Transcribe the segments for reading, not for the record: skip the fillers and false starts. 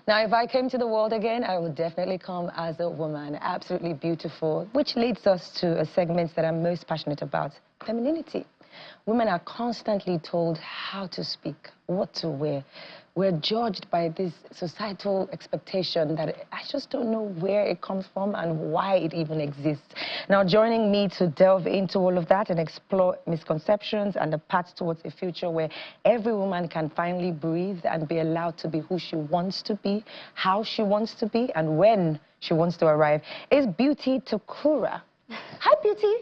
Now, if I came to the world again, I would definitely come as a woman, absolutely beautiful, which leads us to a segment that I'm most passionate about, femininity. Women are constantly told how to speak, what to wear. We're judged by this societal expectation that I just don't know where it comes from and why it even exists. Now, joining me to delve into all of that and explore misconceptions and the path towards a future where every woman can finally breathe and be allowed to be who she wants to be, how she wants to be, and when she wants to arrive, is Beauty Takura. Hi, Beauty.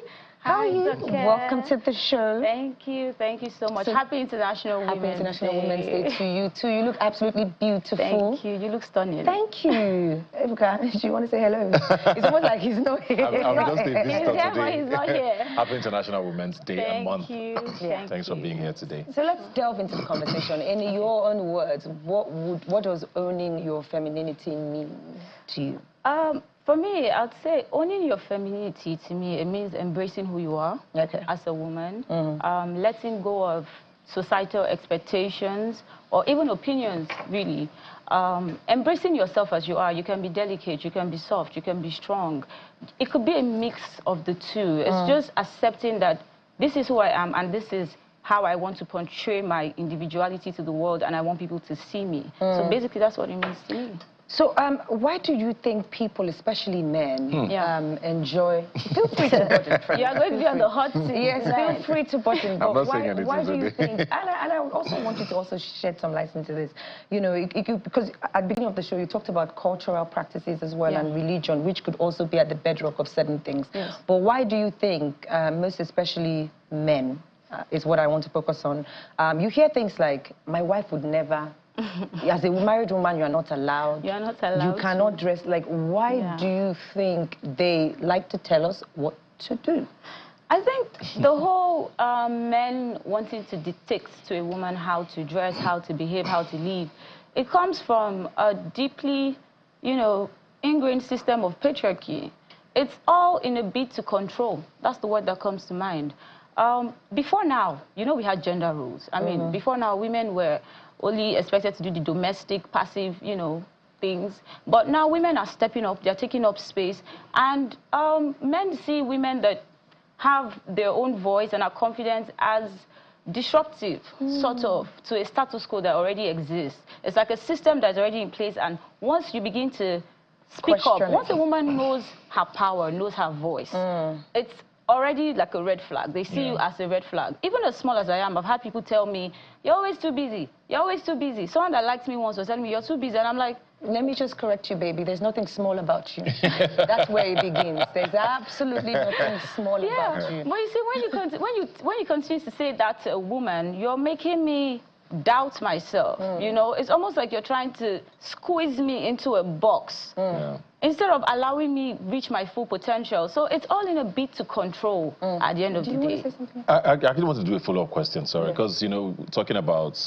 How are you? Okay. Welcome to the show. Thank you so much. Happy International Women's Day. Women's Day to you too. You look absolutely beautiful. Thank you. You look stunning. Thank you. Ebuka, do you want to say hello? It's almost like he's not here. I'm just a visitor today. He's not here. Happy International Women's Day and month. Thank you. Thanks for being here today. So let's delve into the conversation. In your own words, what does owning your femininity mean to you? For me, I'd say owning your femininity, to me, it means embracing who you are as a woman, letting go of societal expectations or even opinions, really. Embracing yourself as you are. You can be delicate, you can be soft, you can be strong. It could be a mix of the two. It's just accepting that this is who I am and this is how I want to portray my individuality to the world and I want people to see me. So basically, that's what it means to me. So, why do you think people, especially men, enjoy... Feel free to button. You are going to be on the hot seat. Yes, feel free to button. I'm not saying anything why do you today. think... And I would also want you to also shed some light into this. You know, because at the beginning of the show, you talked about cultural practices as well and religion, which could also be at the bedrock of certain things. Yes. But why do you think, most especially men, is what I want to focus on, you hear things like, my wife would never... As a married woman, you are not allowed. You are not allowed. You cannot dress. Like, why do you think they like to tell us what to do? I think the whole men wanting to dictate to a woman how to dress, how to behave, how to live, it comes from a deeply, you know, ingrained system of patriarchy. It's all in a bid to control. That's the word that comes to mind. Before now, you know, we had gender roles. I mean, before now, women were only expected to do the domestic, passive, you know, things. But now women are stepping up, they're taking up space. And men see women that have their own voice and are confident as disruptive, sort of, to a status quo that already exists. It's like a system that's already in place. And once you begin to speak up, once a woman knows her power, knows her voice, it's already like a red flag. They see you as a red flag. Even as small as I am, I've had people tell me, you're always too busy. You're always too busy. Someone that liked me once was telling me, you're too busy. And I'm like, let me just correct you, baby. There's nothing small about you. That's where it begins. There's absolutely nothing small about you. But you see, when you continue to say that to a woman, you're making me doubt myself. You know, it's almost like you're trying to squeeze me into a box. Instead of allowing me reach my full potential. So it's all in a bid to control at the end of the day. I actually want to do a follow-up question, sorry, because, you know, talking about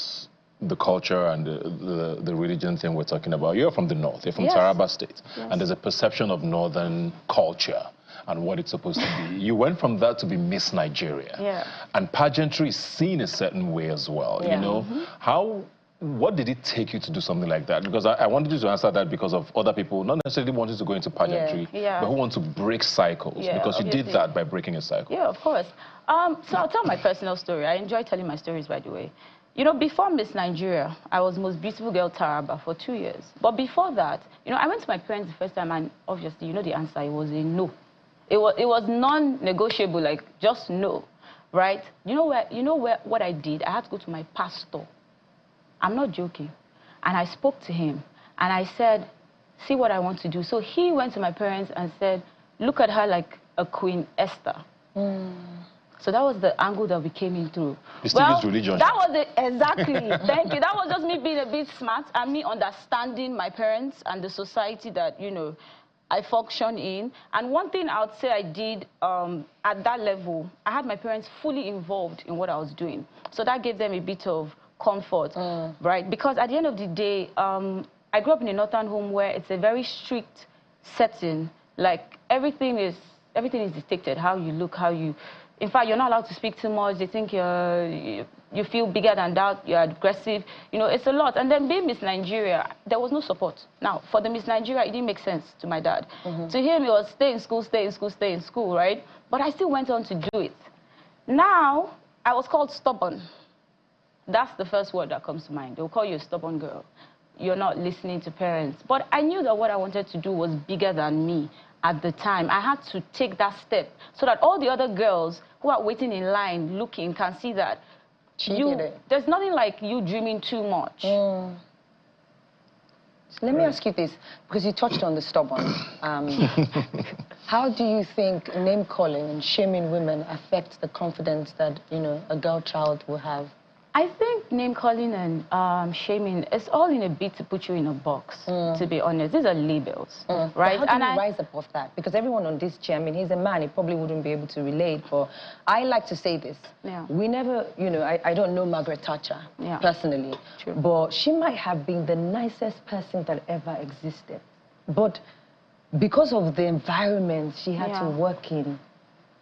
the culture and the religion thing we're talking about, you're from the north, you're from Taraba State, and there's a perception of northern culture and what it's supposed to be. You went from that to be Miss Nigeria. And pageantry is seen a certain way as well, you know. What did it take you to do something like that? Because I wanted you to answer that because of other people, not necessarily wanting to go into pageantry, but who want to break cycles, because you did that by breaking a cycle. Yeah, of course. So I'll tell my personal story. I enjoy telling my stories, by the way. You know, before Miss Nigeria, I was most beautiful girl Taraba for 2 years. But before that, you know, I went to my parents the first time, and obviously, you know the answer, it was a no. It was non-negotiable, like just no, right? You know what I did? I had to go to my pastor. I'm not joking. And I spoke to him, and I said, see what I want to do. So he went to my parents and said, look at her like a Queen Esther. So that was the angle that we came in through. Well, religion. That was it, exactly. Thank you. That was just me being a bit smart and me understanding my parents and the society that, you know, I function in. And one thing I would say I did at that level, I had my parents fully involved in what I was doing. So that gave them a bit of comfort, right? Because at the end of the day, I grew up in a northern home where it's a very strict setting. Like everything is dictated, how you look, how you... In fact, you're not allowed to speak too much. They think you're you feel bigger than that, you're aggressive. You know, it's a lot. And then being Miss Nigeria, there was no support. Now, for the Miss Nigeria, it didn't make sense to my dad. To him, it was stay in school, stay in school, stay in school, right? But I still went on to do it. Now, I was called stubborn. That's the first word that comes to mind. They'll call you a stubborn girl. You're not listening to parents. But I knew that what I wanted to do was bigger than me at the time. I had to take that step so that all the other girls who are waiting in line looking can see that there's nothing like you dreaming too much. So let me ask you this, because you touched on the stubborn. How do you think name calling and shaming women affects the confidence that, you know, a girl child will have? I think name-calling and shaming, it's all in a bit to put you in a box, to be honest. These are labels, right? But how do you rise above that? Because everyone on this chair, I mean, he's a man, he probably wouldn't be able to relate, but I like to say this. We never, you know, I don't know Margaret Thatcher personally, but she might have been the nicest person that ever existed. But because of the environment she had to work in,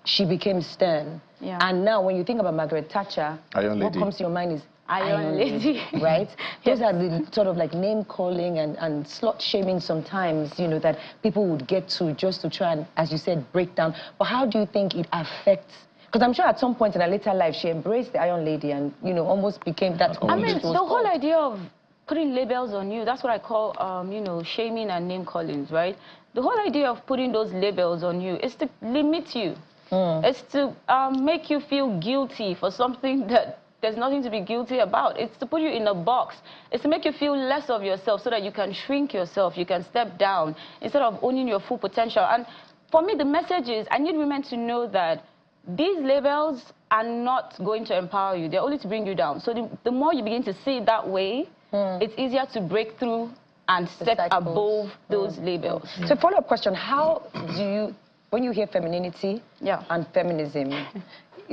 she became stern. And now when you think about Margaret Thatcher, what comes to your mind is Iron Lady, right? Those are the sort of like name calling and slut shaming sometimes, you know, that people would get to just to try and, as you said, break down. But how do you think it affects? Because I'm sure at some point in her later life, she embraced the Iron Lady and, you know, almost became that. I mean, the whole idea of putting labels on you, that's what I call, you know, shaming and name callings, right? The whole idea of putting those labels on you is to limit you. It's to make you feel guilty for something that there's nothing to be guilty about. It's to put you in a box. It's to make you feel less of yourself so that you can shrink yourself, you can step down instead of owning your full potential. And for me, the message is I need women to know that these labels are not going to empower you. They're only to bring you down. So the more you begin to see it that way, it's easier to break through and step above those labels. So follow-up question, how do you, when you hear femininity and feminism,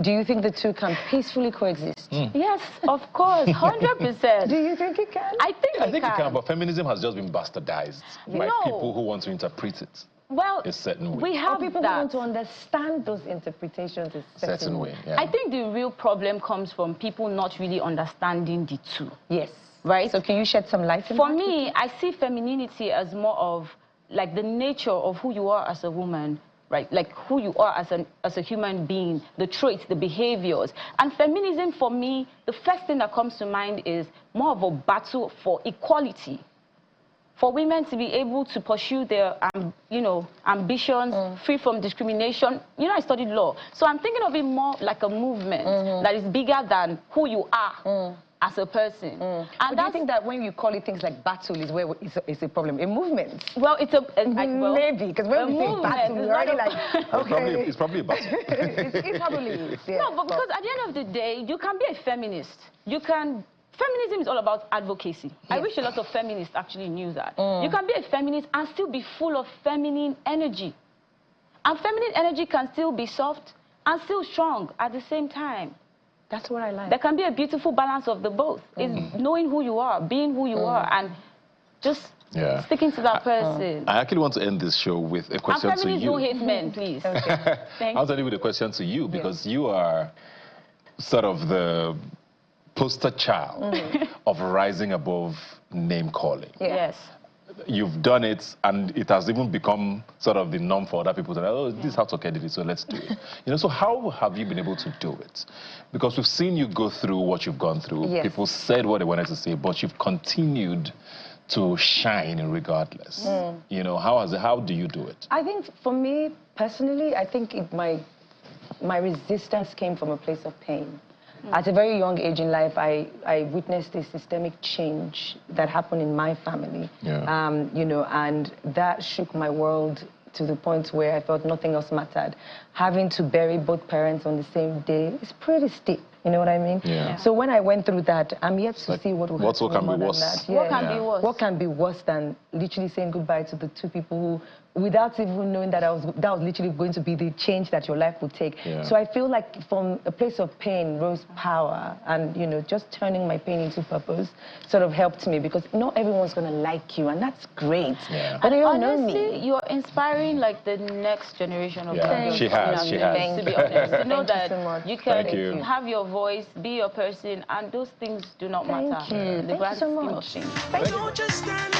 do you think the two can peacefully coexist? Yes, of course, 100%. Do you think it can? I think it can, but feminism has just been bastardized by people who want to interpret it a certain way. We have people who want to understand those interpretations a certain way. I think the real problem comes from people not really understanding the two. Yes. Right? So can you shed some light on that? For me, I see femininity as more of like the nature of who you are as a woman, right? Like who you are as a human being, the traits, the behaviors. And feminism, for me, the first thing that comes to mind is more of a battle for equality. For women to be able to pursue their, you know, ambitions, free from discrimination. You know, I studied law. So I'm thinking of it more like a movement that is bigger than who you are as a person. And do you think that when you call it things like battle is where it's a problem? A movement? Well, it's a... maybe, because when we say battle, we're already like, okay. It's probably a battle. it probably is, No, but because at the end of the day, you can be a feminist. You can... Feminism is all about advocacy. I wish a lot of feminists actually knew that. You can be a feminist and still be full of feminine energy. And feminine energy can still be soft and still strong at the same time. That's what I like. There can be a beautiful balance of the both. It's knowing who you are, being who you are, and just sticking to that person. I actually want to end this show with a question to you. Feminists don't hate men, please. I want to end with a question to you because you are sort of the poster child of rising above name calling. Yes. You've done it, and it has even become sort of the norm for other people to say, oh, this is how Toke did it, so let's do it. You know, so how have you been able to do it? Because we've seen you go through what you've gone through. People said what they wanted to say, but you've continued to shine regardless. You know, how do you do it? I think for me, personally, I think my resistance came from a place of pain. At a very young age in life, I witnessed a systemic change that happened in my family. You know, and that shook my world to the point where I thought nothing else mattered. Having to bury both parents on the same day is pretty steep. You know what I mean? So when I went through that, I'm yet to see what will happen more than that. What can be worse? What can be worse than literally saying goodbye to the two people who without even knowing that that was literally going to be the change that your life would take. Yeah. So I feel like from a place of pain rose power, and you know, just turning my pain into purpose sort of helped me, because not everyone's gonna like you, and that's great. Yeah. But you don't know Honestly, me. you're inspiring like the next generation of Yeah, girls. she has. To be honest, to know Thank you that so much. you can Thank you. have your voice, be your person, and those things do not Thank matter. you. The Thank you grand so scheme of much. things. Thank you. Don't just stand